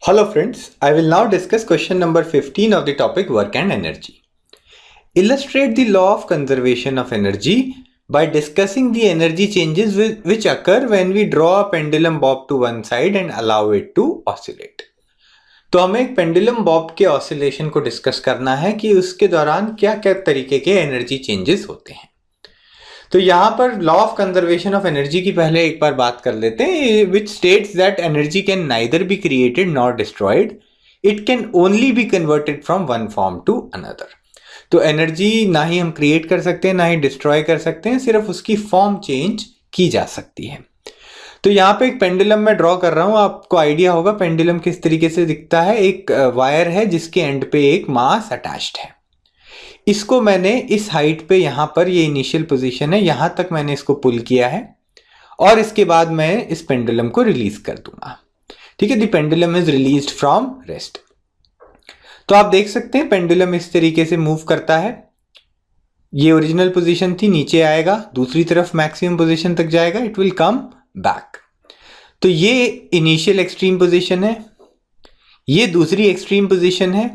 Hello friends, I will now discuss question number 15 of the topic work and energy. Illustrate the law of conservation of energy by discussing the energy changes which occur when we draw a pendulum bob to one side and allow it to oscillate. तो हमें एक pendulum Bob के oscillation को discuss करना है कि उसके दौरान क्या क्या तरीके के एनर्जी चेंजेस होते हैं। तो यहाँ पर law of conservation of energy की पहले एक बार बात कर लेते हैं, which states that energy can neither be created nor destroyed, it can only be converted from one form to another. तो एनर्जी ना ही हम क्रिएट कर सकते हैं ना ही डिस्ट्रॉय कर सकते हैं, सिर्फ उसकी फॉर्म चेंज की जा सकती है। तो यहाँ पे एक पेंडुलम मैं ड्रॉ कर रहा हूँ, आपको आइडिया होगा पेंडुलम किस तरीके से दिखता है। एक वायर है जिसके एंड पे एक मास अटैच्ड है। इसको मैंने इस हाइट पे, यहाँ पर ये इनिशियल पोजीशन है, यहाँ तक मैंने इसको पुल किया है और इसके बाद मैं इस पेंडुलम को रिलीज कर दूंगा। ठीक है, the pendulum is released from rest. तो आप देख सकते हैं पेंडुलम इस तरीके से मूव करता है। ये ओरिजिनल पोजीशन थी, नीचे आएगा, दूसरी तरफ मैक्सिमम पोजीशन तक जाएगा, इट विल कम बैक। तो ये इनिशियल एक्सट्रीम पोजीशन है, ये दूसरी एक्सट्रीम पोजीशन है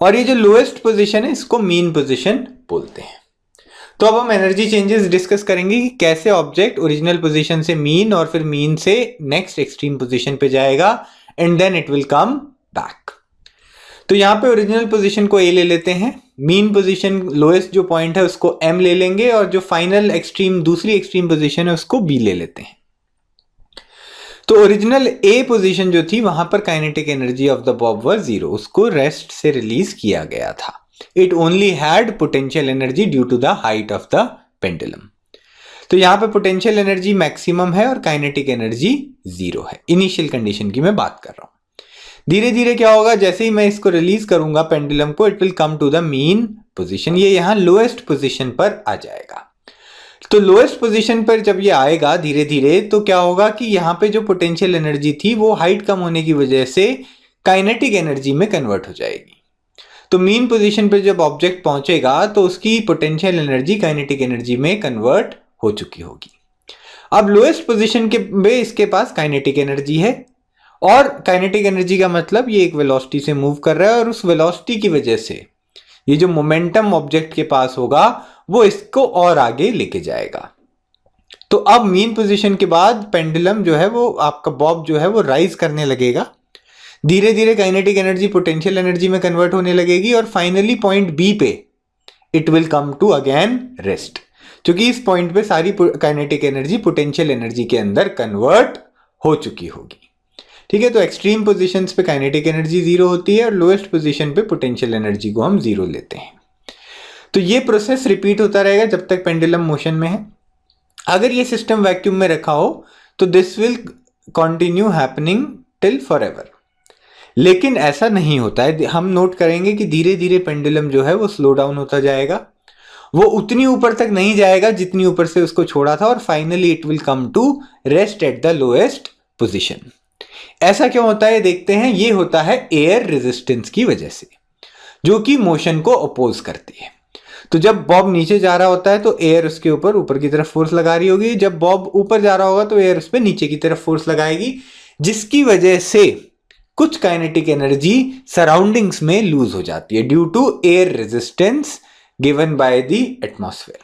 और ये जो लोएस्ट पोजीशन है इसको मीन पोजीशन बोलते हैं। तो अब हम एनर्जी चेंजेस डिस्कस करेंगे कि कैसे ऑब्जेक्ट ओरिजिनल पोजीशन से मीन और फिर मीन से नेक्स्ट एक्सट्रीम पोजीशन पे जाएगा and then it will come back. तो यहाँ पे ओरिजिनल पोजीशन को ए ले लेते हैं, मीन पोजीशन लोएस्ट जो पॉइंट है उसको एम ले लेंगे और जो फाइनल एक्सट्रीम दूसरी एक्सट्रीम पोजीशन है उसको बी ले लेते हैं। तो ओरिजिनल ए पोजीशन जो थी वहां पर kinetic energy of the bob was 0, उसको रेस्ट से रिलीज किया गया था। It only had potential energy due to the height of the pendulum. तो यहाँ पे पोटेंशियल एनर्जी मैक्सिमम है और काइनेटिक एनर्जी 0 है। इनिशियल कंडीशन की मैं बात कर रहा हूं। धीरे धीरे क्या होगा, जैसे ही मैं इसको रिलीज करूंगा पेंडुलम को, it will come to the mean position. ये यहाँ लोएस्ट पोजिशन पर आ जाएगा। तो लोएस्ट पोजीशन पर जब ये आएगा धीरे धीरे, तो क्या होगा कि यहाँ पे जो पोटेंशियल एनर्जी थी वो हाइट कम होने की वजह से काइनेटिक एनर्जी में कन्वर्ट हो जाएगी। तो मीन पोजीशन पे जब ऑब्जेक्ट पहुंचेगा तो उसकी पोटेंशियल एनर्जी काइनेटिक एनर्जी में कन्वर्ट हो चुकी होगी। अब लोएस्ट पोजीशन के में इसके पास काइनेटिक एनर्जी है और काइनेटिक एनर्जी का मतलब ये एक वेलोसिटी से मूव कर रहा है और उस वेलोसिटी की वजह से ये जो मोमेंटम ऑब्जेक्ट के पास होगा वो इसको और आगे लेके जाएगा। तो अब मीन पोजीशन के बाद पेंडुलम जो है वो, आपका बॉब जो है वो राइज करने लगेगा। धीरे धीरे काइनेटिक एनर्जी पोटेंशियल एनर्जी में कन्वर्ट होने लगेगी और फाइनली पॉइंट बी पे it will come to again rest, क्योंकि इस पॉइंट पे सारी काइनेटिक एनर्जी पोटेंशियल एनर्जी के अंदर कन्वर्ट हो चुकी होगी। ठीक है, तो एक्सट्रीम पोजीशंस पे काइनेटिक एनर्जी 0 होती है और लोएस्ट पोजीशन पे पोटेंशियल एनर्जी को हम 0 लेते हैं। तो ये प्रोसेस रिपीट होता रहेगा जब तक पेंडुलम मोशन में है। अगर ये सिस्टम वैक्यूम में रखा हो तो this will continue happening till forever. लेकिन ऐसा नहीं होता है, हम नोट करेंगे कि धीरे धीरे पेंडुलम जो है वो स्लो डाउन होता जाएगा। वो उतनी ऊपर तक नहीं जाएगा जितनी ऊपर से उसको छोड़ा था और finally it will come to rest at the lowest position. ऐसा क्यों होता है देखते हैं। ये होता है एयर रेजिस्टेंस की वजह से, जो कि मोशन को अपोज करती है। तो जब बॉब नीचे जा रहा होता है तो एयर उसके ऊपर की तरफ फोर्स लगा रही होगी, जब बॉब ऊपर जा रहा होगा तो एयर उस पर नीचे की तरफ फोर्स लगाएगी, जिसकी वजह से कुछ काइनेटिक एनर्जी सराउंडिंग्स में लूज हो जाती है due to air resistance given by the atmosphere.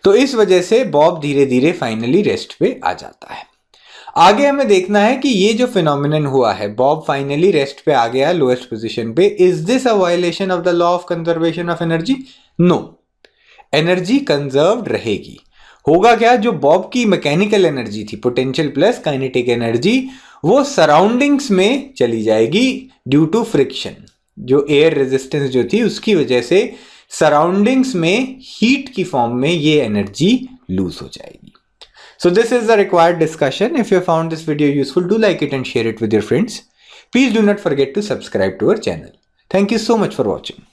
तो इस वजह से बॉब धीरे धीरे फाइनली रेस्ट पे आ जाता है। आगे हमें देखना है कि ये जो फिनोमिनन हुआ है, बॉब फाइनली रेस्ट पे आ गया लोएस्ट पोजीशन पे, is this a violation of the law of conservation of energy? No, energy conserved रहेगी। होगा क्या, जो बॉब की मैकेनिकल एनर्जी थी पोटेंशियल प्लस काइनेटिक एनर्जी, वो सराउंडिंग्स में चली जाएगी ड्यू टू फ्रिक्शन। जो एयर रेजिस्टेंस जो थी उसकी वजह से सराउंडिंग्स में हीट की फॉर्म में ये एनर्जी लूज हो जाएगी। So this is the required discussion. If you found this video useful, do like it and share it with your friends. Please do not forget to subscribe to our channel. Thank you so much for watching.